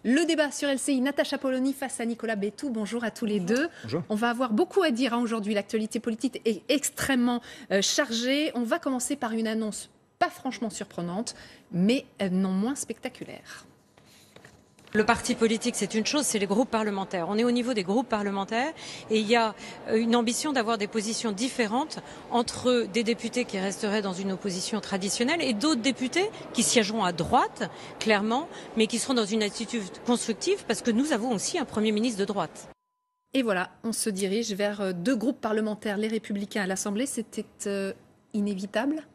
Le débat sur LCI, Natacha Polony face à Nicolas Bétou. Bonjour à tous les deux. Bonjour. On va avoir beaucoup à dire aujourd'hui. L'actualité politique est extrêmement chargée. On va commencer par une annonce pas franchement surprenante, mais non moins spectaculaire. Le parti politique, c'est une chose, c'est les groupes parlementaires. On est au niveau des groupes parlementaires et il y a une ambition d'avoir des positions différentes entre des députés qui resteraient dans une opposition traditionnelle et d'autres députés qui siégeront à droite, clairement, mais qui seront dans une attitude constructive parce que nous avons aussi un Premier ministre de droite. Et voilà, on se dirige vers deux groupes parlementaires, les Républicains à l'Assemblée. C'était inévitable ?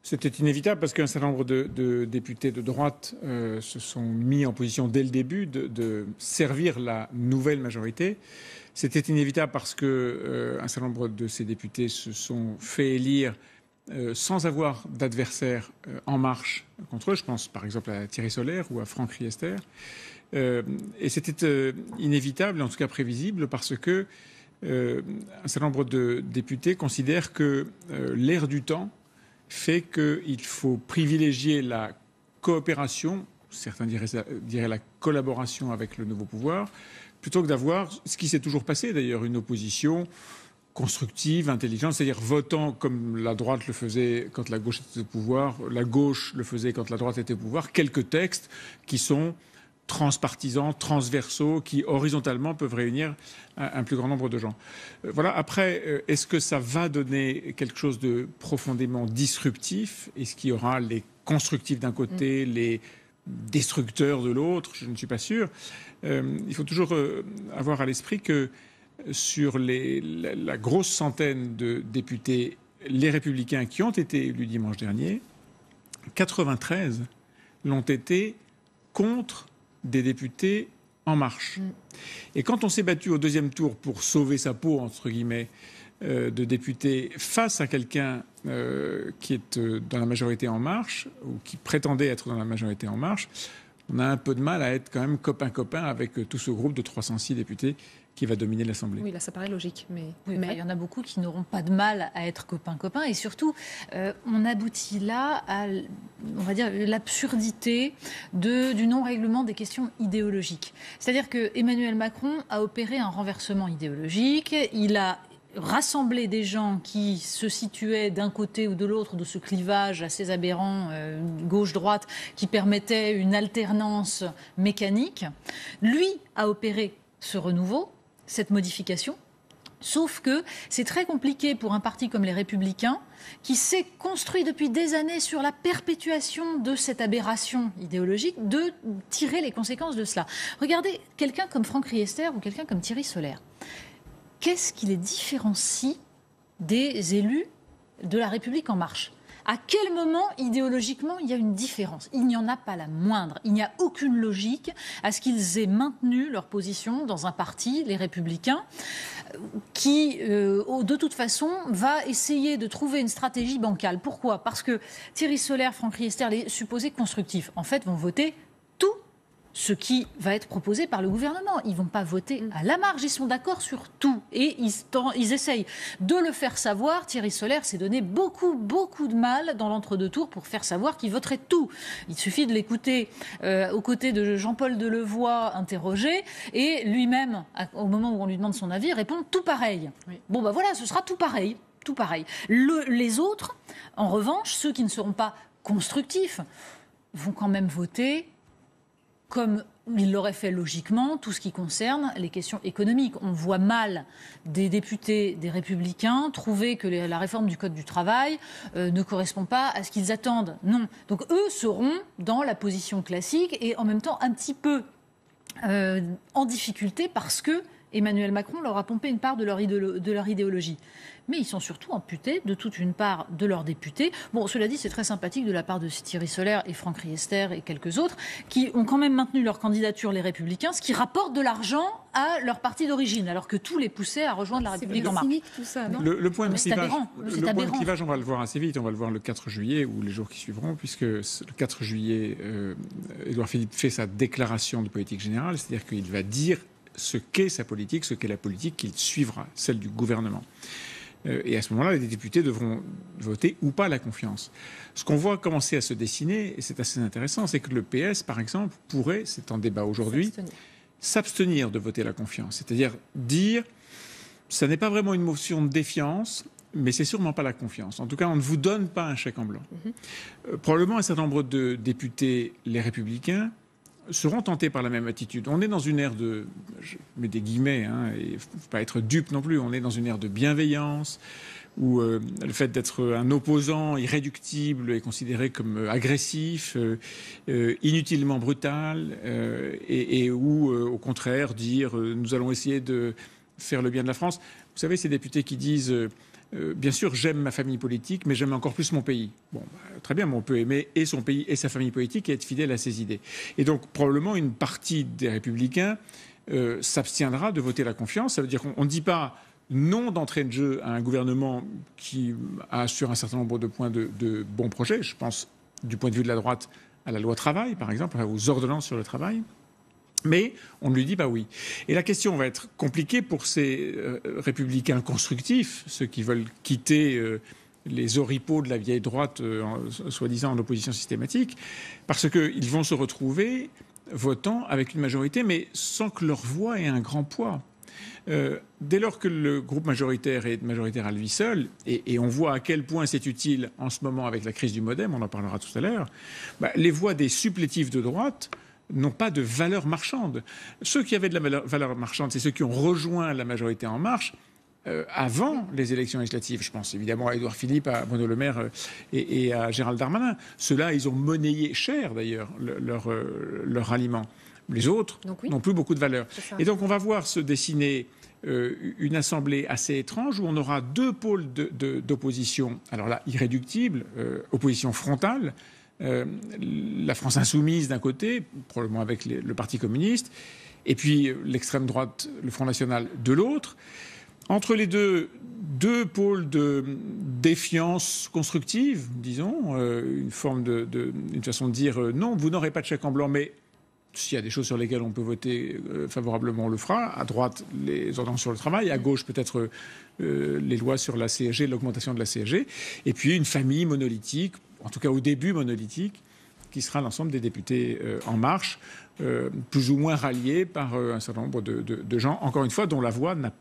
C'était inévitable parce qu'un certain nombre de députés de droite se sont mis en position dès le début de servir la nouvelle majorité. C'était inévitable parce qu'un certain nombre de ces députés se sont fait élire sans avoir d'adversaire en marche contre eux. Je pense par exemple à Thierry Solère ou à Franck Riester. Et c'était inévitable, en tout cas prévisible, parce que un certain nombre de députés considèrent que l'ère du temps fait qu'il faut privilégier la coopération, certains diraient la collaboration avec le nouveau pouvoir, plutôt que d'avoir, ce qui s'est toujours passé d'ailleurs, une opposition constructive, intelligente, c'est-à-dire votant comme la droite le faisait quand la gauche était au pouvoir, la gauche le faisait quand la droite était au pouvoir, quelques textes qui sont transpartisans, transversaux, qui horizontalement peuvent réunir un plus grand nombre de gens. Voilà. Après, est-ce que ça va donner quelque chose de profondément disruptif ? Est-ce qu'il y aura les constructifs d'un côté, les destructeurs de l'autre ? Je ne suis pas sûr. Il faut toujours avoir à l'esprit que sur la grosse centaine de députés, les Républicains qui ont été élus dimanche dernier, 93 l'ont été contre des députés En Marche. Et quand on s'est battu au deuxième tour pour sauver sa peau, entre guillemets, de députés face à quelqu'un qui est dans la majorité En Marche, ou qui prétendait être dans la majorité En Marche, on a un peu de mal à être quand même copain-copain avec tout ce groupe de 306 députés qui va dominer l'Assemblée. Oui, là, ça paraît logique. Mais il y en a beaucoup qui n'auront pas de mal à être copains-copains. Et surtout, on aboutit là à, on va dire, l'absurdité du non-règlement des questions idéologiques. C'est-à-dire que Emmanuel Macron a opéré un renversement idéologique. Il a rassembler des gens qui se situaient d'un côté ou de l'autre de ce clivage assez aberrant gauche-droite qui permettait une alternance mécanique. Lui a opéré ce renouveau, cette modification, sauf que c'est très compliqué pour un parti comme les Républicains qui s'est construit depuis des années sur la perpétuation de cette aberration idéologique, de tirer les conséquences de cela. Regardez quelqu'un comme Franck Riester ou quelqu'un comme Thierry Solère. Qu'est-ce qui les différencie des élus de la République En Marche ? À quel moment, idéologiquement, il y a une différence ? Il n'y en a pas la moindre. Il n'y a aucune logique à ce qu'ils aient maintenu leur position dans un parti, les Républicains, qui, de toute façon, va essayer de trouver une stratégie bancale. Pourquoi ? Parce que Thierry Solère, Franck Riester, les supposés constructifs, en fait, vont voter tout ce qui va être proposé par le gouvernement. Ils ne vont pas voter à la marge, ils sont d'accord sur tout. Et ils essayent de le faire savoir. Thierry Solère s'est donné beaucoup de mal dans l'entre-deux tours pour faire savoir qu'il voterait tout. Il suffit de l'écouter aux côtés de Jean-Paul Delevoye interrogé, et lui-même, au moment où on lui demande son avis, répond tout pareil. Oui. Bon, ben voilà, ce sera tout pareil. Tout pareil. Les autres, en revanche, ceux qui ne seront pas constructifs, vont quand même voter comme il l'aurait fait logiquement, tout ce qui concerne les questions économiques. On voit mal des députés des Républicains trouver que la réforme du Code du travail ne correspond pas à ce qu'ils attendent. Non. Donc eux seront dans la position classique et en même temps un petit peu en difficulté parce que Emmanuel Macron leur a pompé une part de leur idéologie. Mais ils sont surtout amputés de toute une part de leurs députés. Bon, cela dit, c'est très sympathique de la part de Thierry Solère et Franck Riester et quelques autres qui ont quand même maintenu leur candidature, les Républicains, ce qui rapporte de l'argent à leur parti d'origine, alors que tout les poussait à rejoindre la République En Marche. C'est cynique tout ça, non ? Le point de clivage, aberrant. on va le voir assez vite. On va le voir le 4 juillet ou les jours qui suivront, puisque le 4 juillet, Édouard Philippe fait sa déclaration de politique générale, c'est-à-dire qu'il va dire ce qu'est sa politique, ce qu'est la politique qu'il suivra, celle du gouvernement. Et à ce moment-là, les députés devront voter ou pas la confiance. Ce qu'on voit commencer à se dessiner, et c'est assez intéressant, c'est que le PS, par exemple, pourrait, c'est en débat aujourd'hui, s'abstenir de voter la confiance. C'est-à-dire dire, ça n'est pas vraiment une motion de défiance, mais c'est sûrement pas la confiance. En tout cas, on ne vous donne pas un chèque en blanc. Probablement un certain nombre de députés, les Républicains, seront tentés par la même attitude. On est dans une ère de, je mets des guillemets, et il ne faut pas être dupe non plus, on est dans une ère de bienveillance, où le fait d'être un opposant irréductible est considéré comme agressif, inutilement brutal, et où, au contraire, dire nous allons essayer de faire le bien de la France. Vous savez, ces députés qui disent bien sûr, j'aime ma famille politique, mais j'aime encore plus mon pays. Bon, très bien, mais on peut aimer et son pays et sa famille politique et être fidèle à ses idées. Et donc, probablement, une partie des Républicains s'abstiendra de voter la confiance. Ça veut dire qu'on ne dit pas non d'entrée de jeu à un gouvernement qui a sur un certain nombre de points de bons projets. Je pense, du point de vue de la droite, à la loi travail, par exemple, aux ordonnances sur le travail. Mais on ne lui dit pas oui. Et la question va être compliquée pour ces républicains constructifs, ceux qui veulent quitter les oripeaux de la vieille droite, soi-disant en opposition systématique, parce qu'ils vont se retrouver votant avec une majorité, mais sans que leur voix ait un grand poids. Dès lors que le groupe majoritaire est majoritaire à lui seul, et on voit à quel point c'est utile en ce moment avec la crise du MoDem, on en parlera tout à l'heure, les voix des supplétifs de droite n'ont pas de valeur marchande. Ceux qui avaient de la valeur marchande, c'est ceux qui ont rejoint la majorité En Marche avant les élections législatives. Je pense évidemment à Édouard Philippe, à Bruno Le Maire et à Gérald Darmanin. Ceux-là, ils ont monnayé cher d'ailleurs leur ralliement. Les autres n'ont plus beaucoup de valeur. Et donc on va voir se dessiner une assemblée assez étrange où on aura deux pôles d'opposition. Alors là, irréductible, opposition frontale. La France insoumise d'un côté, probablement avec le Parti communiste, et puis l'extrême droite, le Front National de l'autre. Entre les deux pôles de défiance constructive, disons, une forme une façon de dire non, vous n'aurez pas de chèque en blanc, mais s'il y a des choses sur lesquelles on peut voter favorablement, on le fera. À droite, les ordonnances sur le travail. À gauche, peut-être les lois sur la CSG, l'augmentation de la CSG. Et puis une famille monolithique, en tout cas au début monolithique, qui sera l'ensemble des députés En Marche, plus ou moins ralliés par un certain nombre de gens, encore une fois, dont la voix n'a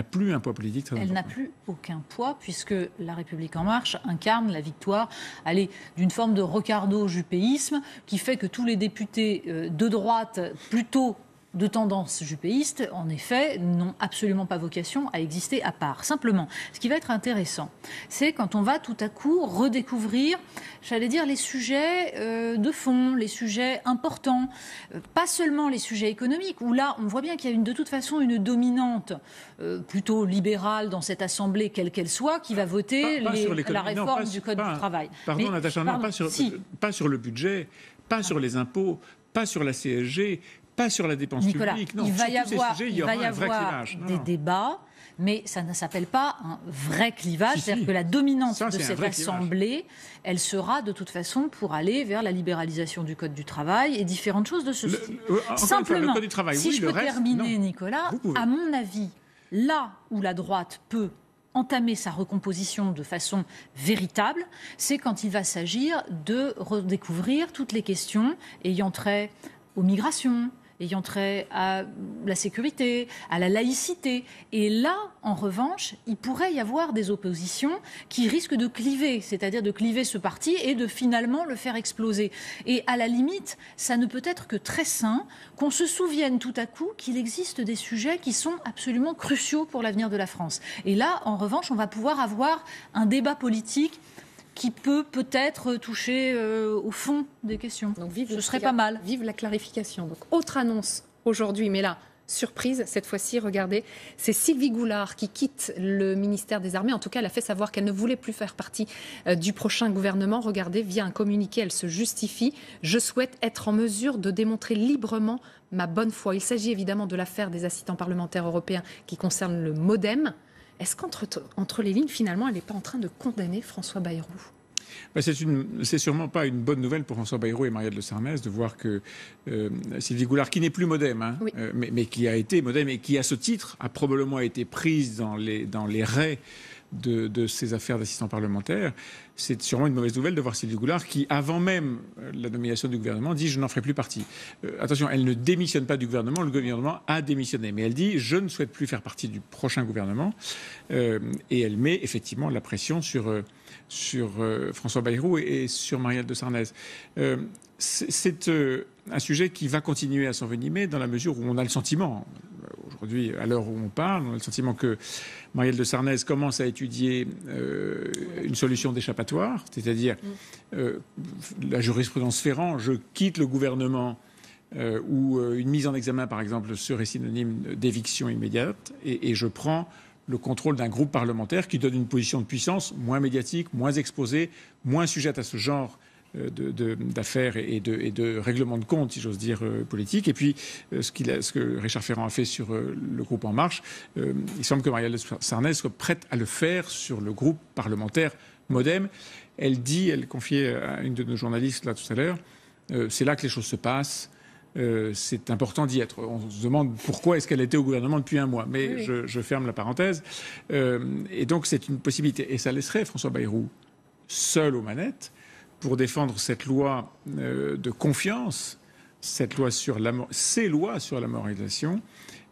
plus un poids politique très important. Elle n'a plus aucun poids, puisque La République En Marche incarne la victoire d'une forme de recardo-jupéisme qui fait que tous les députés de droite, plutôt de tendance jupéiste, en effet, n'ont absolument pas vocation à exister à part. Simplement, ce qui va être intéressant, c'est quand on va tout à coup redécouvrir, j'allais dire, les sujets de fond, les sujets importants, pas seulement les sujets économiques, où là, on voit bien qu'il y a de toute façon une dominante plutôt libérale dans cette assemblée, quelle qu'elle soit, qui va voter la réforme du Code du travail. Pardon, Natacha, pas sur le budget, pas sur les impôts, pas sur la CSG, pas sur la dépense publique. Non, il va y avoir des débats, mais ça ne s'appelle pas un vrai clivage. C'est-à-dire que la dominante de cette assemblée, elle sera de toute façon pour aller vers la libéralisation du Code du travail et différentes choses de ce style. Simplement, le Code du travail, si je peux terminer, Nicolas, à mon avis, là où la droite peut entamer sa recomposition de façon véritable, c'est quand il va s'agir de redécouvrir toutes les questions ayant trait aux migrations, ayant trait à la sécurité, à la laïcité. Et là, en revanche, il pourrait y avoir des oppositions qui risquent de cliver, c'est-à-dire de cliver ce parti et de finalement le faire exploser. Et à la limite, ça ne peut être que très sain qu'on se souvienne tout à coup qu'il existe des sujets qui sont absolument cruciaux pour l'avenir de la France. Et là, en revanche, on va pouvoir avoir un débat politique qui peut-être toucher au fond des questions. Donc, ce serait pas mal. Vive la clarification. Donc, autre annonce aujourd'hui, mais là, surprise, cette fois-ci, regardez, c'est Sylvie Goulard qui quitte le ministère des Armées. En tout cas, elle a fait savoir qu'elle ne voulait plus faire partie du prochain gouvernement. Regardez, via un communiqué, elle se justifie. Je souhaite être en mesure de démontrer librement ma bonne foi. Il s'agit évidemment de l'affaire des assistants parlementaires européens qui concerne le MoDem. Est-ce qu'entre les lignes, finalement, elle n'est pas en train de condamner François Bayrou ? C'est sûrement pas une bonne nouvelle pour François Bayrou et Marielle de Sarnez de voir que Sylvie Goulard, qui n'est plus MoDem, mais qui a été MoDem et qui, à ce titre, a probablement été prise dans les raies de ces affaires d'assistants parlementaires, c'est sûrement une mauvaise nouvelle de voir Sylvie Goulard qui, avant même la nomination du gouvernement, dit « je n'en ferai plus partie ». Attention, elle ne démissionne pas du gouvernement, le gouvernement a démissionné. Mais elle dit « je ne souhaite plus faire partie du prochain gouvernement ». Et elle met effectivement la pression sur François Bayrou et sur Marielle de Sarnez. C'est un sujet qui va continuer à s'envenimer dans la mesure où on a le sentiment, aujourd'hui, à l'heure où on parle, on a le sentiment que Marielle de Sarnez commence à étudier une solution d'échappatoire, c'est-à-dire la jurisprudence Ferrand, je quitte le gouvernement où une mise en examen, par exemple, serait synonyme d'éviction immédiate, et je prends le contrôle d'un groupe parlementaire qui donne une position de puissance moins médiatique, moins exposée, moins sujette à ce genre d'affaires et de règlements de compte, si j'ose dire, politiques. Et puis, ce que Richard Ferrand a fait sur le groupe En Marche, il semble que Marielle de Sarnez soit prête à le faire sur le groupe parlementaire MoDem. Elle confiait à une de nos journalistes là tout à l'heure, c'est là que les choses se passent. C'est important d'y être. On se demande pourquoi est-ce qu'elle était au gouvernement depuis un mois. Mais oui. Je ferme la parenthèse. Et donc, c'est une possibilité. Et ça laisserait François Bayrou seul aux manettes pour défendre cette loi de confiance, ces lois sur la moralisation.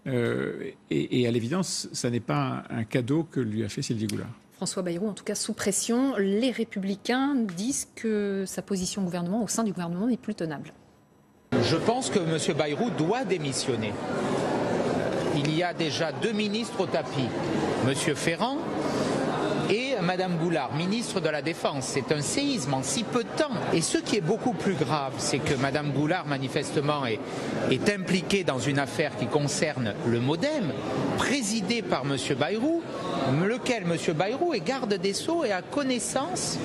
Et à l'évidence, ça n'est pas un cadeau que lui a fait Sylvie Goulard. François Bayrou, en tout cas sous pression, les Républicains disent que sa position au sein du gouvernement n'est plus tenable. Je pense que M. Bayrou doit démissionner. Il y a déjà 2 ministres au tapis, M. Ferrand et Mme Goulard, ministre de la Défense. C'est un séisme en si peu de temps. Et ce qui est beaucoup plus grave, c'est que Mme Goulard, manifestement, est impliquée dans une affaire qui concerne le MoDem, présidée par M. Bayrou, lequel M. Bayrou est garde des Sceaux et a connaissance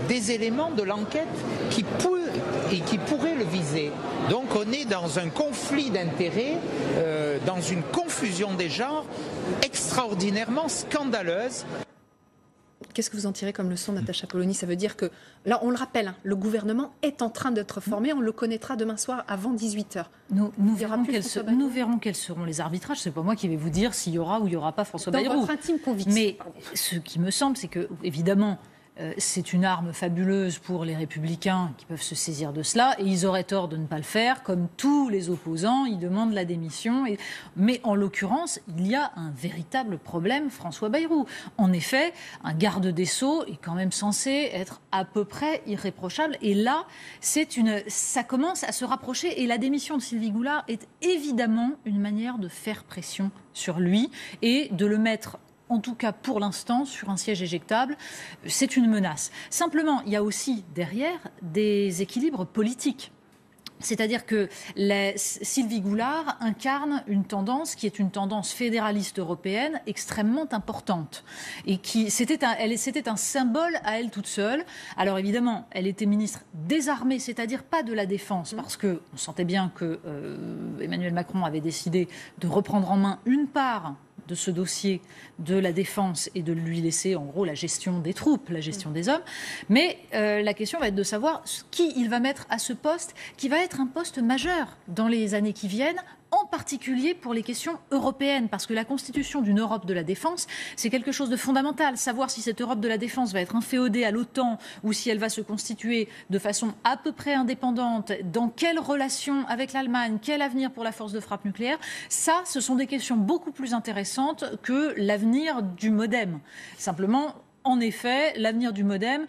des éléments de l'enquête qui pourraient le viser. Donc on est dans un conflit d'intérêts, dans une confusion des genres extraordinairement scandaleuse. Qu'est-ce que vous en tirez comme leçon, Natacha Polony? Ça veut dire que, là, on le rappelle, le gouvernement est en train d'être formé, on le connaîtra demain soir avant 18h. Nous verrons quels seront les arbitrages. Ce n'est pas moi qui vais vous dire s'il y aura ou il n'y aura pas François Bayrou. Dans votre intime conviction. Mais ce qui me semble, c'est que, évidemment, c'est une arme fabuleuse pour les Républicains qui peuvent se saisir de cela, et ils auraient tort de ne pas le faire. Comme tous les opposants, ils demandent la démission. Mais en l'occurrence, il y a un véritable problème, François Bayrou. En effet, un garde des Sceaux est quand même censé être à peu près irréprochable. Et là, ça commence à se rapprocher. Et la démission de Sylvie Goulard est évidemment une manière de faire pression sur lui et de le mettre, en tout cas pour l'instant, sur un siège éjectable. C'est une menace. Simplement, il y a aussi derrière des équilibres politiques. C'est-à-dire que Sylvie Goulard incarne une tendance qui est une tendance fédéraliste européenne extrêmement importante. Et c'était un symbole à elle toute seule. Alors évidemment, elle était ministre des Armées, c'est-à-dire pas de la Défense, parce qu'on sentait bien que Emmanuel Macron avait décidé de reprendre en main une part de ce dossier de la défense et de lui laisser en gros la gestion des troupes, la gestion des hommes. Mais la question va être de savoir qui il va mettre à ce poste, qui va être un poste majeur dans les années qui viennent, en particulier pour les questions européennes, parce que la constitution d'une Europe de la défense, c'est quelque chose de fondamental. Savoir si cette Europe de la défense va être inféodée à l'OTAN ou si elle va se constituer de façon à peu près indépendante, dans quelle relation avec l'Allemagne, quel avenir pour la force de frappe nucléaire, ça, ce sont des questions beaucoup plus intéressantes que l'avenir du MoDem. Simplement, en effet, l'avenir du MoDem,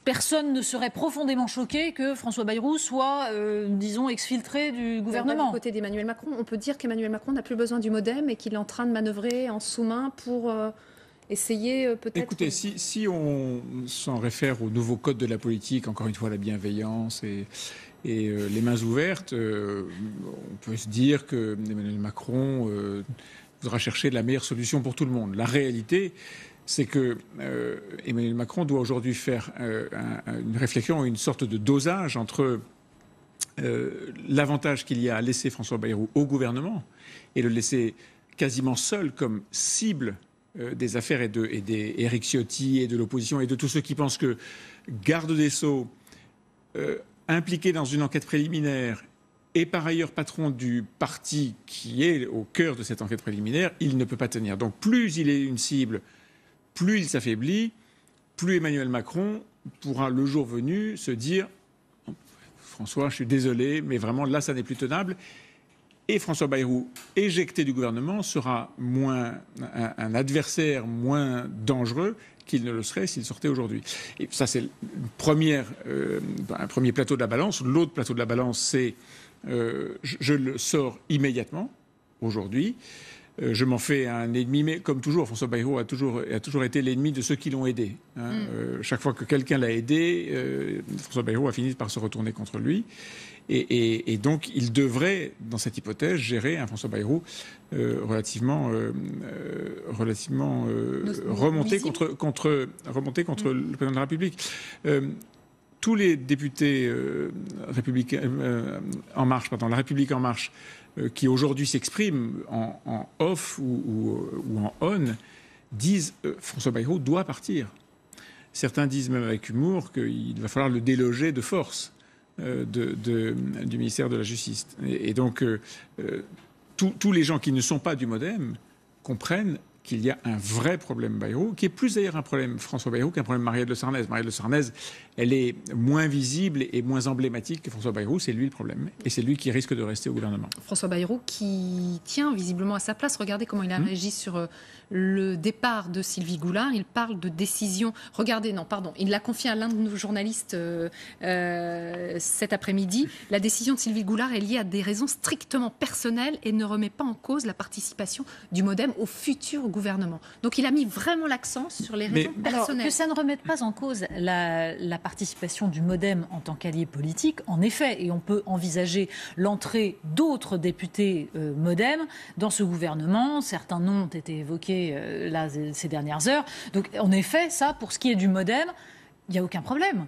personne ne serait profondément choqué que François Bayrou soit, disons, exfiltré du gouvernement. Du côté d'Emmanuel Macron, on peut dire qu'Emmanuel Macron n'a plus besoin du MoDem et qu'il est en train de manœuvrer en sous-main pour essayer peut-être... Écoutez, si on s'en réfère au nouveau code de la politique, encore une fois la bienveillance et les mains ouvertes, on peut se dire que Emmanuel Macron voudra chercher la meilleure solution pour tout le monde. La réalité, c'est que Emmanuel Macron doit aujourd'hui faire une réflexion, une sorte de dosage entre l'avantage qu'il y a à laisser François Bayrou au gouvernement et le laisser quasiment seul comme cible des affaires et des Éric Ciotti et de l'opposition et de tous ceux qui pensent que garde des Sceaux, impliqué dans une enquête préliminaire et par ailleurs patron du parti qui est au cœur de cette enquête préliminaire, il ne peut pas tenir. Donc plus il est une cible, plus il s'affaiblit, plus Emmanuel Macron pourra le jour venu se dire « François, je suis désolé, mais vraiment là, ça n'est plus tenable ». Et François Bayrou, éjecté du gouvernement, sera un adversaire moins dangereux qu'il ne le serait s'il sortait aujourd'hui. Et ça, c'est un premier plateau de la balance. L'autre plateau de la balance, c'est je le sors immédiatement, aujourd'hui. Je m'en fais un ennemi, mais comme toujours, François Bayrou a toujours été l'ennemi de ceux qui l'ont aidé. Chaque fois que quelqu'un l'a aidé, François Bayrou a fini par se retourner contre lui. Et donc, il devrait, dans cette hypothèse, gérer un François Bayrou relativement remonté contre le président de la République. Tous les députés La République en marche, qui aujourd'hui s'expriment en off ou en on, disent François Bayrou doit partir. Certains disent même avec humour qu'il va falloir le déloger de force du ministère de la Justice. Et donc, tous les gens qui ne sont pas du MoDem comprennent qu'il y a un vrai problème Bayrou, qui est plus d'ailleurs un problème François Bayrou qu'un problème Marielle de Sarnez. Marielle de Sarnez, elle est moins visible et moins emblématique que François Bayrou. C'est lui le problème. Et c'est lui qui risque de rester au gouvernement. François Bayrou qui tient visiblement à sa place. Regardez comment il a réagi sur le départ de Sylvie Goulard. Il parle de décision. Regardez, il l'a confié à l'un de nos journalistes cet après-midi. La décision de Sylvie Goulard est liée à des raisons strictement personnelles et ne remet pas en cause la participation du MoDem au futur gouvernement. Donc il a mis vraiment l'accent sur les raisons personnelles. Alors, que ça ne remette pas en cause la participation du MoDem en tant qu'allié politique, en effet, et on peut envisager l'entrée d'autres députés MoDem dans ce gouvernement. Certains noms ont été évoqués ces dernières heures. Donc en effet, ça, pour ce qui est du MoDem, il n'y a aucun problème.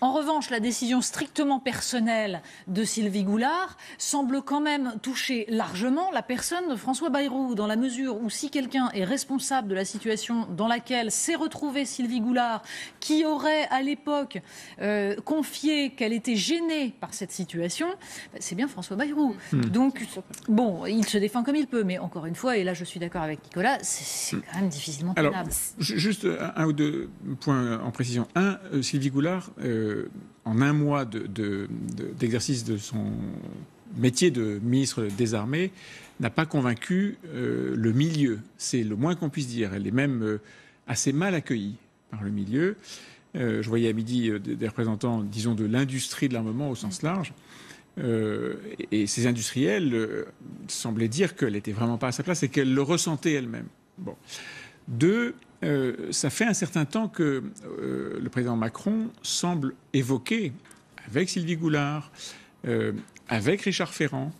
En revanche, la décision strictement personnelle de Sylvie Goulard semble quand même toucher largement la personne de François Bayrou, dans la mesure où si quelqu'un est responsable de la situation dans laquelle s'est retrouvée Sylvie Goulard, qui aurait à l'époque confié qu'elle était gênée par cette situation, c'est bien François Bayrou. Donc, bon, il se défend comme il peut, mais encore une fois, et là je suis d'accord avec Nicolas, c'est quand même difficilement tenable. Alors, juste un ou deux points en précision. Sylvie Goulard... en un mois d'exercice de son métier de ministre des Armées, n'a pas convaincu le milieu. C'est le moins qu'on puisse dire. Elle est même assez mal accueillie par le milieu. Je voyais à midi des représentants, disons, de l'industrie de l'armement au sens large. Et ces industriels semblaient dire qu'elle n'était vraiment pas à sa place et qu'elle le ressentait elle-même. Bon. Ça fait un certain temps que le président Macron semble évoquer, avec Sylvie Goulard, avec Richard Ferrand,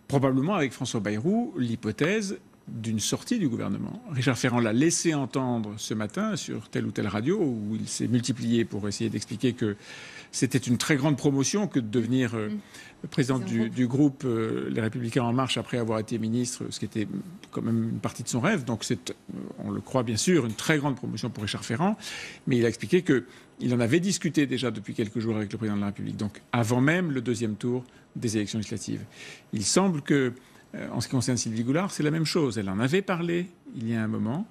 probablement avec François Bayrou, l'hypothèse d'une sortie du gouvernement. Richard Ferrand l'a laissé entendre ce matin sur telle ou telle radio, où il s'est multiplié pour essayer d'expliquer que c'était une très grande promotion que de devenir président du groupe Les Républicains En Marche après avoir été ministre, ce qui était quand même une partie de son rêve. Donc c'est, on le croit bien sûr, une très grande promotion pour Richard Ferrand. Mais il a expliqué qu'il en avait discuté déjà depuis quelques jours avec le président de la République, donc avant même le deuxième tour des élections législatives. Il semble que, en ce qui concerne Sylvie Goulard, c'est la même chose. Elle en avait parlé il y a un moment,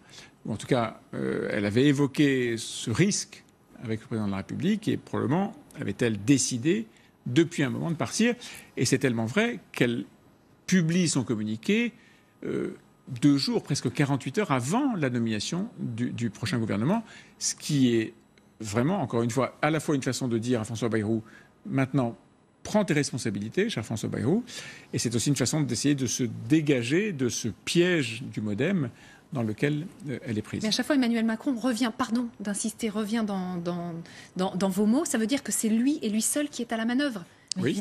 ou en tout cas, elle avait évoqué ce risque avec le président de la République et probablement avait-elle décidé depuis un moment de partir. Et c'est tellement vrai qu'elle publie son communiqué 2 jours, presque 48 heures avant la nomination du prochain gouvernement, ce qui est vraiment, encore une fois, à la fois une façon de dire à François Bayrou, maintenant, prends tes responsabilités, cher François Bayrou, et c'est aussi une façon d'essayer de se dégager de ce piège du MoDem dans lequel elle est prise. Mais à chaque fois, Emmanuel Macron revient, pardon d'insister, revient dans vos mots. Ça veut dire que c'est lui et lui seul qui est à la manœuvre. Oui.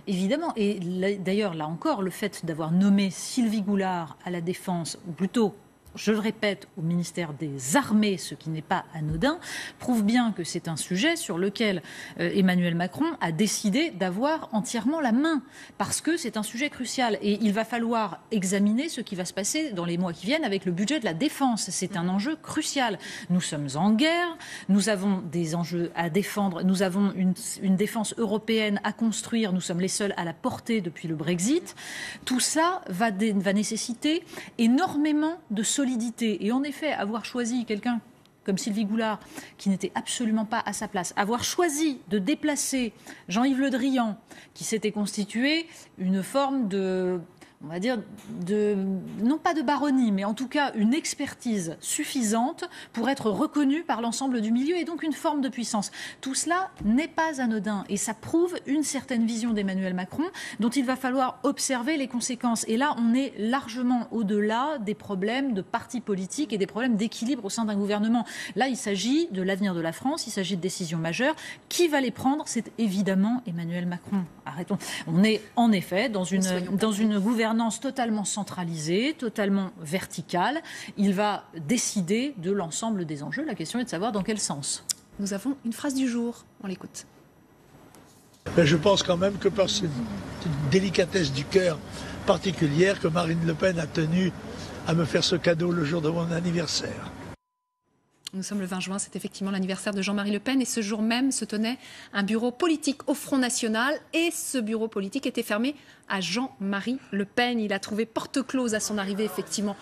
Évidemment. Et d'ailleurs, là encore, le fait d'avoir nommé Sylvie Goulard à la Défense, ou plutôt je le répète, au ministère des Armées, ce qui n'est pas anodin, prouve bien que c'est un sujet sur lequel Emmanuel Macron a décidé d'avoir entièrement la main, parce que c'est un sujet crucial. Et il va falloir examiner ce qui va se passer dans les mois qui viennent avec le budget de la défense. C'est un enjeu crucial. Nous sommes en guerre, nous avons des enjeux à défendre, nous avons une défense européenne à construire, nous sommes les seuls à la porter depuis le Brexit. Tout ça va nécessiter énormément de solidarité. Et en effet, avoir choisi quelqu'un comme Sylvie Goulard, qui n'était absolument pas à sa place, avoir choisi de déplacer Jean-Yves Le Drian, qui s'était constitué une forme de, on va dire, non pas de baronnie, mais en tout cas une expertise suffisante pour être reconnue par l'ensemble du milieu et donc une forme de puissance. Tout cela n'est pas anodin et ça prouve une certaine vision d'Emmanuel Macron dont il va falloir observer les conséquences. Et là, on est largement au-delà des problèmes de partis politiques et des problèmes d'équilibre au sein d'un gouvernement. Là, il s'agit de l'avenir de la France, il s'agit de décisions majeures. Qui va les prendre? C'est évidemment Emmanuel Macron. Arrêtons. On est en effet dans une gouvernance totalement centralisée, totalement verticale. Il va décider de l'ensemble des enjeux. La question est de savoir dans quel sens. Nous avons une phrase du jour. On l'écoute. Je pense quand même que par cette délicatesse du cœur particulière que Marine Le Pen a tenu à me faire ce cadeau le jour de mon anniversaire. Nous sommes le 20 juin, c'est effectivement l'anniversaire de Jean-Marie Le Pen et ce jour même se tenait un bureau politique au Front National et ce bureau politique était fermé à Jean-Marie Le Pen. Il a trouvé porte close à son arrivée, effectivement.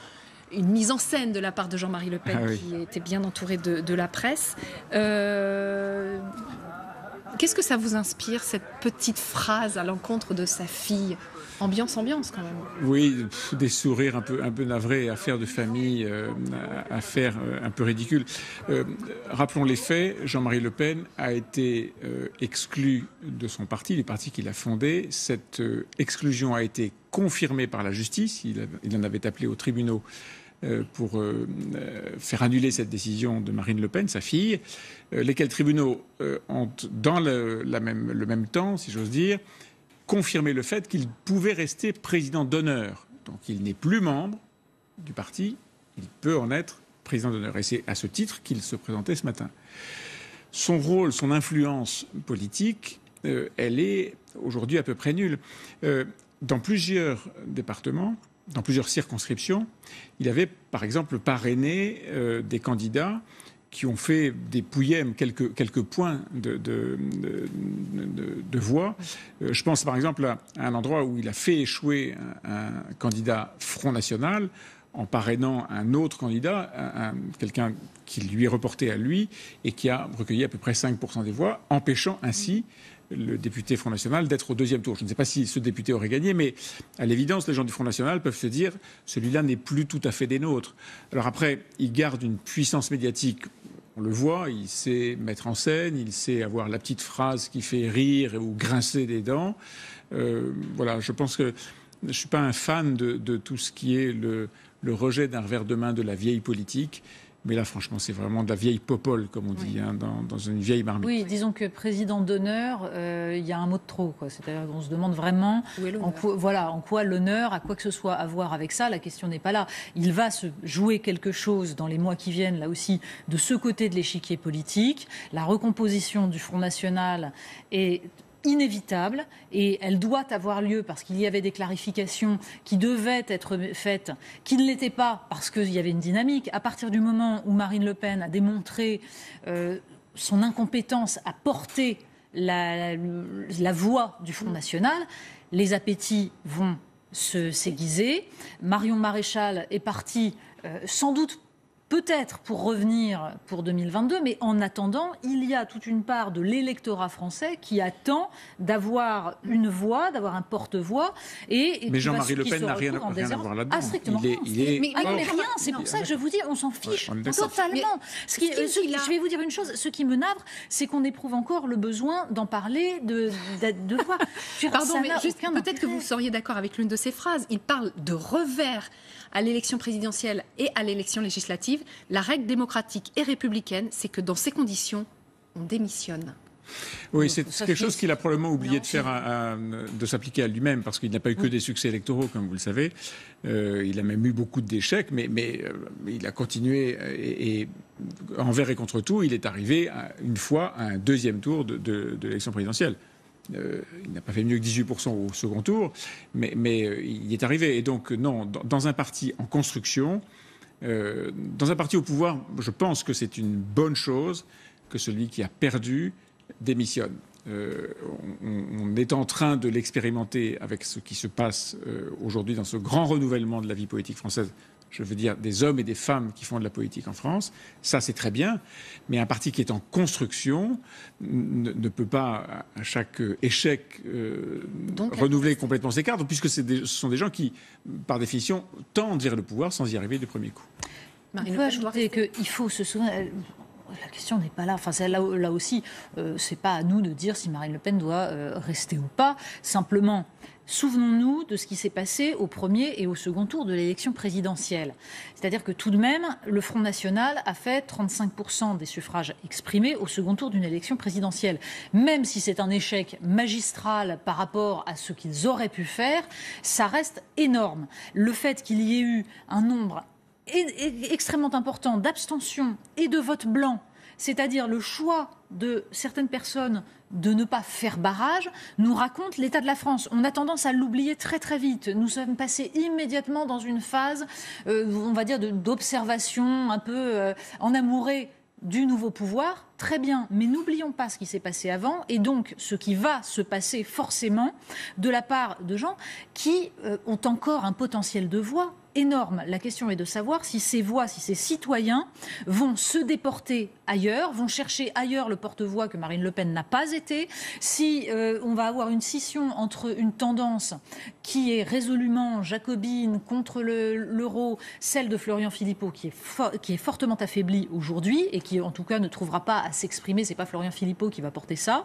Une mise en scène de la part de Jean-Marie Le Pen qui était bien entouré de la presse. Qu'est-ce que ça vous inspire, cette petite phrase à l'encontre de sa fille ? Ambiance quand même. Oui, des sourires un peu navrés, affaires de famille, affaires un peu ridicules. Rappelons les faits, Jean-Marie Le Pen a été exclu de son parti, du parti qu'il a fondé. Cette exclusion a été confirmée par la justice. Il en avait appelé aux tribunaux pour faire annuler cette décision de Marine Le Pen, sa fille, lesquels tribunaux ont, dans le même temps, si j'ose dire, confirmer le fait qu'il pouvait rester président d'honneur. Donc il n'est plus membre du parti, il peut en être président d'honneur. Et c'est à ce titre qu'il se présentait ce matin. Son rôle, son influence politique, elle est aujourd'hui à peu près nulle. Dans plusieurs départements, dans plusieurs circonscriptions, il avait par exemple parrainé des candidats qui ont fait des pouillèmes, quelques points de voix. Je pense par exemple à un endroit où il a fait échouer un candidat Front National en parrainant un autre candidat, quelqu'un qui lui est reporté à lui et qui a recueilli à peu près 5% des voix, empêchant ainsi le député Front National d'être au deuxième tour. Je ne sais pas si ce député aurait gagné, mais à l'évidence, les gens du Front National peuvent se dire « celui-là n'est plus tout à fait des nôtres ». Alors après, il garde une puissance médiatique. On le voit, il sait mettre en scène, il sait avoir la petite phrase qui fait rire ou grincer des dents. Voilà, je pense que je ne suis pas un fan de tout ce qui est le rejet d'un revers de main de la vieille politique. Mais là, franchement, c'est vraiment de la vieille popole, comme on dit, dans une vieille marmite. Oui, disons que président d'honneur, il y a un mot de trop, quoi. C'est-à-dire qu'on se demande vraiment en quoi l'honneur a quoi que ce soit à voir avec ça. La question n'est pas là. Il va se jouer quelque chose dans les mois qui viennent, là aussi, de ce côté de l'échiquier politique. La recomposition du Front National est inévitable et elle doit avoir lieu parce qu'il y avait des clarifications qui devaient être faites, qui ne l'étaient pas parce qu'il y avait une dynamique. À partir du moment où Marine Le Pen a démontré son incompétence à porter la voix du Front National, les appétits vont s'aiguiser. Marion Maréchal est partie sans doute peut-être pour revenir pour 2022, mais en attendant, il y a toute une part de l'électorat français qui attend d'avoir une voix, d'avoir un porte-voix. Mais Jean-Marie Le Pen n'a rien à voir là-dedans. Ah, strictement. Mais rien, c'est pour ça que je vous dis, on s'en fiche totalement. Je vais vous dire une chose, ce qui me navre, c'est qu'on éprouve encore le besoin d'en parler, de voir. Pardon, mais juste peut-être que vous seriez d'accord avec l'une de ces phrases. Il parle de revers à l'élection présidentielle et à l'élection législative. La règle démocratique et républicaine, c'est que dans ces conditions, on démissionne. Oui, c'est quelque chose qu'il a probablement oublié de faire, de s'appliquer à lui-même, parce qu'il n'a pas eu que des succès électoraux, comme vous le savez. Il a même eu beaucoup d'échecs, mais il a continué, et envers et contre tout, il est arrivé une fois à un deuxième tour de l'élection présidentielle. Il n'a pas fait mieux que 18% au second tour, mais il y est arrivé. Et donc, non, dans un parti en construction, dans un parti au pouvoir, je pense que c'est une bonne chose que celui qui a perdu démissionne. On est en train de l'expérimenter avec ce qui se passe aujourd'hui dans ce grand renouvellement de la vie politique française. Je veux dire des hommes et des femmes qui font de la politique en France. Ça, c'est très bien. Mais un parti qui est en construction ne peut pas, à chaque échec, renouveler complètement ses cartes, puisque ce sont des gens qui, par définition, tendent vers le pouvoir sans y arriver du premier coup. On peut ajouter qu'il faut se souvenir... La question n'est pas là. Enfin, là aussi, c'est pas à nous de dire si Marine Le Pen doit rester ou pas. Simplement, souvenons-nous de ce qui s'est passé au premier et au second tour de l'élection présidentielle. C'est-à-dire que tout de même, le Front National a fait 35% des suffrages exprimés au second tour d'une élection présidentielle. Même si c'est un échec magistral par rapport à ce qu'ils auraient pu faire, ça reste énorme. Le fait qu'il y ait eu un nombre extrêmement important d'abstention et de vote blanc, c'est-à-dire le choix de certaines personnes de ne pas faire barrage, nous raconte l'état de la France. On a tendance à l'oublier très très vite. Nous sommes passés immédiatement dans une phase, on va dire, d'observation un peu enamourée du nouveau pouvoir. Très bien, mais n'oublions pas ce qui s'est passé avant et donc ce qui va se passer forcément de la part de gens qui ont encore un potentiel de voix énorme. La question est de savoir si ces voix, si ces citoyens vont se déporter ailleurs, vont chercher ailleurs le porte-voix que Marine Le Pen n'a pas été, si on va avoir une scission entre une tendance qui est résolument jacobine contre l'euro, celle de Florian Philippot qui est fortement affaiblie aujourd'hui et qui en tout cas ne trouvera pas à s'exprimer, c'est pas Florian Philippot qui va porter ça,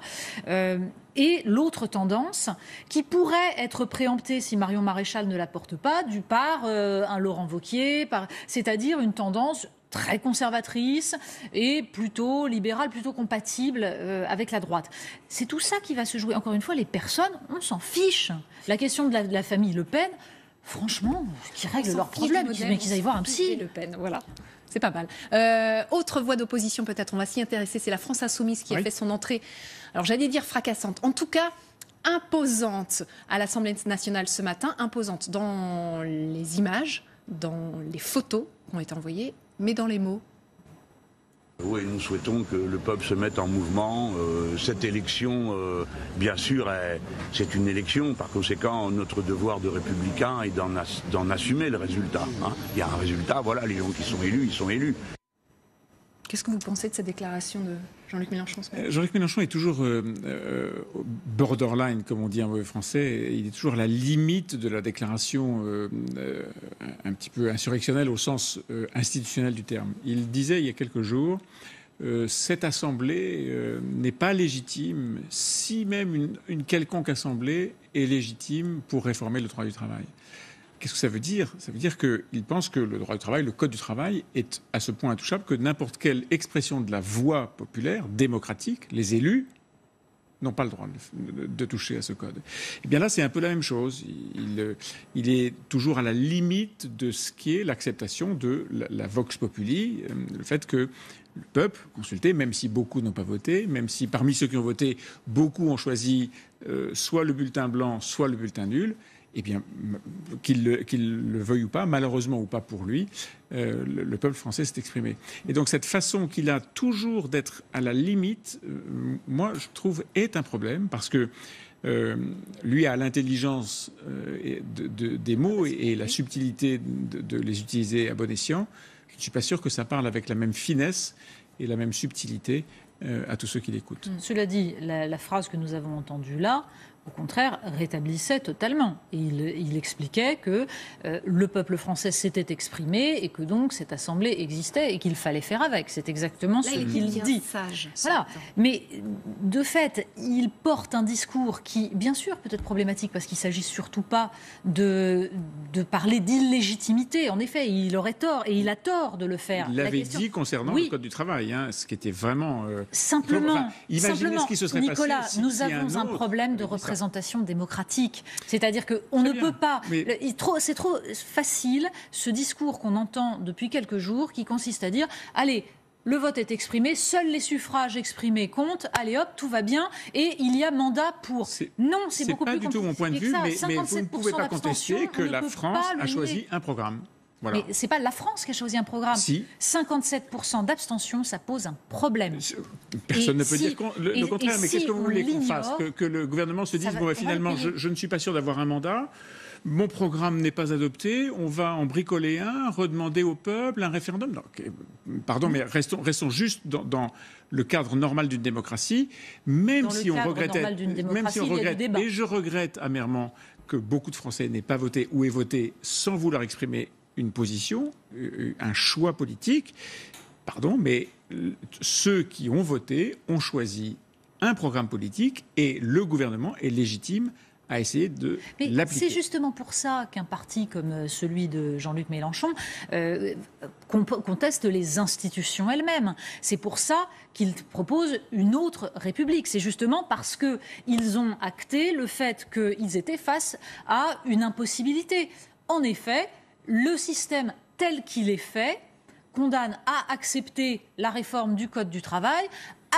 et l'autre tendance qui pourrait être préemptée si Marion Maréchal ne la porte pas, par un Laurent Wauquiez, c'est-à-dire une tendance très conservatrice et plutôt libérale, plutôt compatible avec la droite. C'est tout ça qui va se jouer. Encore une fois, les personnes, on s'en fiche. La question de la famille Le Pen, franchement, qui règle leurs problèmes, mais qu'ils aillent voir un psy. Le Pen, voilà. C'est pas mal. Autre voie d'opposition peut-être, on va s'y intéresser, c'est la France Insoumise qui a fait son entrée, alors j'allais dire fracassante, en tout cas imposante à l'Assemblée nationale ce matin, imposante dans les images, dans les photos qui ont été envoyées, mais dans les mots. Oui, nous souhaitons que le peuple se mette en mouvement. Cette élection, bien sûr, c'est une élection. Par conséquent, notre devoir de républicain est d'en assumer le résultat. Hein. Il y a un résultat, voilà, les gens qui sont élus, ils sont élus. Qu'est-ce que vous pensez de cette déclaration de Jean-Luc Mélenchon? Jean-Luc Mélenchon est toujours borderline, comme on dit en français. Il est toujours à la limite de la déclaration un petit peu insurrectionnelle au sens institutionnel du terme. Il disait il y a quelques jours cette assemblée n'est pas légitime si même une quelconque assemblée est légitime pour réformer le droit du travail. Qu'est-ce que ça veut dire? Ça veut dire qu'il pense que le droit du travail, le code du travail, est à ce point intouchable que n'importe quelle expression de la voix populaire, démocratique, les élus, n'ont pas le droit de toucher à ce code. Et bien là, c'est un peu la même chose. Il est toujours à la limite de ce qui est l'acceptation de la vox populi, le fait que le peuple consulté, même si beaucoup n'ont pas voté, même si parmi ceux qui ont voté, beaucoup ont choisi soit le bulletin blanc, soit le bulletin nul, eh bien, qu'il le veuille ou pas, malheureusement ou pas pour lui, le peuple français s'est exprimé. Et donc cette façon qu'il a toujours d'être à la limite, moi je trouve, est un problème, parce que lui a l'intelligence des mots et la subtilité de les utiliser à bon escient. Je ne suis pas sûr que ça parle avec la même finesse et la même subtilité à tous ceux qui l'écoutent. Cela dit, la phrase que nous avons entendue là, au contraire, rétablissait totalement. Et il expliquait que le peuple français s'était exprimé et que donc cette Assemblée existait et qu'il fallait faire avec. C'est exactement ce qu'il dit. Sage, voilà. Mais de fait, il porte un discours qui, bien sûr, peut être problématique parce qu'il ne s'agit surtout pas de parler d'illégitimité. En effet, il aurait tort et il a tort de le faire. Il l'avait dit concernant le Code du travail, ce qui était vraiment... Simplement, imaginez ce qui se serait Nicolas, passé nous avons un problème de représentation démocratique. C'est-à-dire qu'on ne peut pas... C'est trop facile, ce discours qu'on entend depuis quelques jours, qui consiste à dire, allez, le vote est exprimé, seuls les suffrages exprimés comptent, allez hop, tout va bien, et il y a mandat pour... Non, c'est beaucoup plus compliqué. C'est pas du tout mon point de vue, mais vous ne pouvez pas contester que la France a choisi un programme. Voilà. Mais ce n'est pas la France qui a choisi un programme. Si. 57% d'abstention, ça pose un problème. Personne ne peut dire le contraire. Mais qu'est-ce que vous voulez qu'on fasse ? Que le gouvernement se dise, finalement, je ne suis pas sûr d'avoir un mandat. Mon programme n'est pas adopté. On va en bricoler un, redemander au peuple un référendum. Non, pardon, mais restons juste dans le cadre normal d'une démocratie. Même si on regrettait, et je regrette amèrement que beaucoup de Français n'aient pas voté ou aient voté sans vouloir exprimer une position, un choix politique, pardon, mais ceux qui ont voté ont choisi un programme politique et le gouvernement est légitime à essayer de l'appliquer. C'est justement pour ça qu'un parti comme celui de Jean-Luc Mélenchon conteste les institutions elles-mêmes. C'est pour ça qu'il propose une autre République. C'est justement parce qu'ils ont acté le fait qu'ils étaient face à une impossibilité. En effet, le système tel qu'il est fait condamne à accepter la réforme du Code du travail,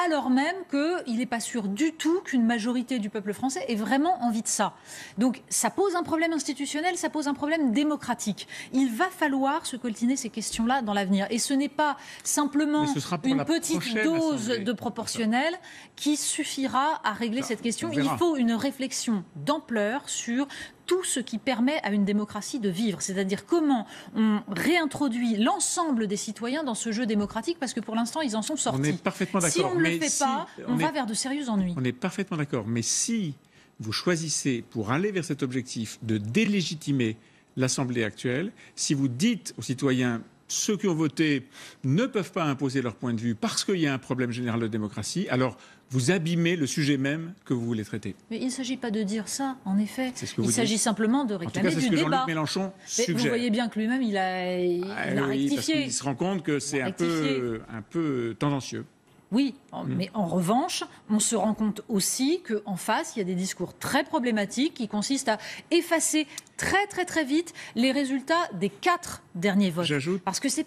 alors même qu'il n'est pas sûr du tout qu'une majorité du peuple français ait vraiment envie de ça. Donc ça pose un problème institutionnel, ça pose un problème démocratique. Il va falloir se coltiner ces questions-là dans l'avenir. Et ce n'est pas simplement une petite dose de proportionnel qui suffira à régler cette question. Il faut une réflexion d'ampleur sur tout ce qui permet à une démocratie de vivre, c'est-à-dire comment on réintroduit l'ensemble des citoyens dans ce jeu démocratique, parce que pour l'instant, ils en sont sortis. On est parfaitement d'accord. Si on ne le fait pas, on va vers de sérieux ennuis. On est parfaitement d'accord, mais si vous choisissez, pour aller vers cet objectif, de délégitimer l'Assemblée actuelle, si vous dites aux citoyens ceux qui ont voté ne peuvent pas imposer leur point de vue parce qu'il y a un problème général de démocratie, alors vous abîmez le sujet même que vous voulez traiter. Mais il ne s'agit pas de dire ça, en effet. Il s'agit simplement de réclamer du débat. En tout cas, c'est ce que Jean-Luc Mélenchon suggère. Vous voyez bien que lui-même, il a rectifié. Parce qu'il se rend compte que c'est un peu tendancieux. Oui, mais en revanche, on se rend compte aussi qu'en face, il y a des discours très problématiques qui consistent à effacer très très très vite les résultats des 4 derniers votes. Parce que ça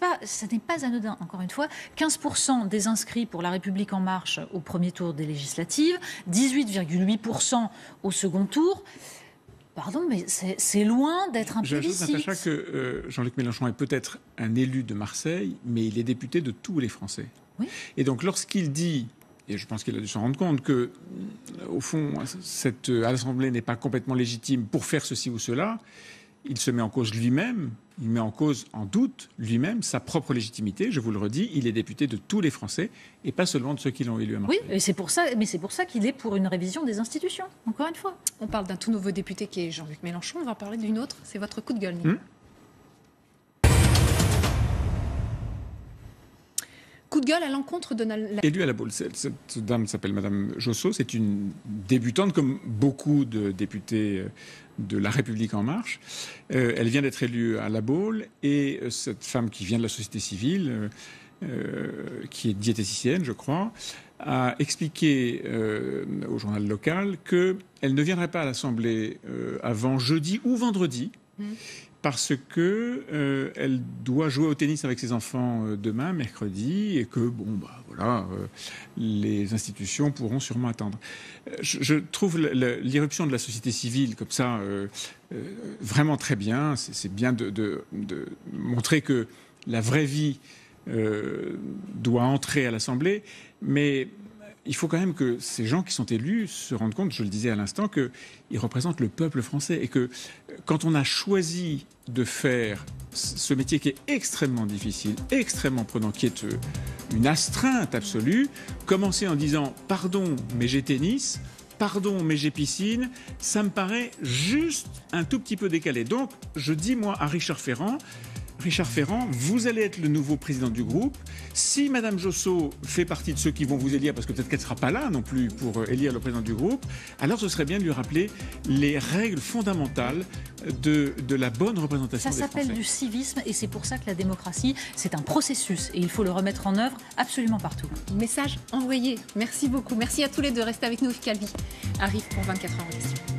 n'est pas anodin, encore une fois. 15% des inscrits pour La République En Marche au premier tour des législatives, 18,8% au second tour. Pardon, mais c'est loin d'être un plébiscite. J'ajoute, Natacha, que Jean-Luc Mélenchon est peut-être un élu de Marseille, mais il est député de tous les Français. Oui. Et donc lorsqu'il dit, et je pense qu'il a dû s'en rendre compte, que au fond, cette Assemblée n'est pas complètement légitime pour faire ceci ou cela, il se met en cause lui-même, il met en cause, en doute, lui-même, sa propre légitimité. Je vous le redis, il est député de tous les Français et pas seulement de ceux qui l'ont élu à Marseille. Oui, et c'est pour ça qu'il est pour une révision des institutions, encore une fois. On parle d'un tout nouveau député qui est Jean-Luc Mélenchon, on va parler d'une autre, c'est votre coup de gueule, Coup de gueule à l'encontre de... Élue à la Baule. Cette dame s'appelle Madame Josso. C'est une débutante, comme beaucoup de députés de La République En Marche. Elle vient d'être élue à la Baule. Et cette femme qui vient de la société civile, qui est diététicienne, je crois, a expliqué au journal local qu'elle ne viendrait pas à l'Assemblée avant jeudi ou vendredi. Parce que elle doit jouer au tennis avec ses enfants demain, mercredi, et que les institutions pourront sûrement attendre. Je trouve l'irruption de la société civile comme ça vraiment très bien. C'est bien de montrer que la vraie vie doit entrer à l'Assemblée, mais il faut quand même que ces gens qui sont élus se rendent compte, je le disais à l'instant, qu'ils représentent le peuple français et que quand on a choisi de faire ce métier qui est extrêmement difficile, extrêmement prenant, qui est une astreinte absolue, commencer en disant « pardon, mais j'ai tennis », pardon, mais j'ai piscine, ça me paraît juste un tout petit peu décalé. Donc, je dis, moi, à Richard Ferrand, vous allez être le nouveau président du groupe. Si Madame Josso fait partie de ceux qui vont vous élire, parce que peut-être qu'elle ne sera pas là non plus pour élire le président du groupe, alors ce serait bien de lui rappeler les règles fondamentales de la bonne représentation des Français. Ça s'appelle du civisme et c'est pour ça que la démocratie, c'est un processus et il faut le remettre en œuvre absolument partout. Message envoyé. Merci beaucoup. Merci à tous les deux. Restez avec nous. Yves Calvi arrive pour 24 heures en question.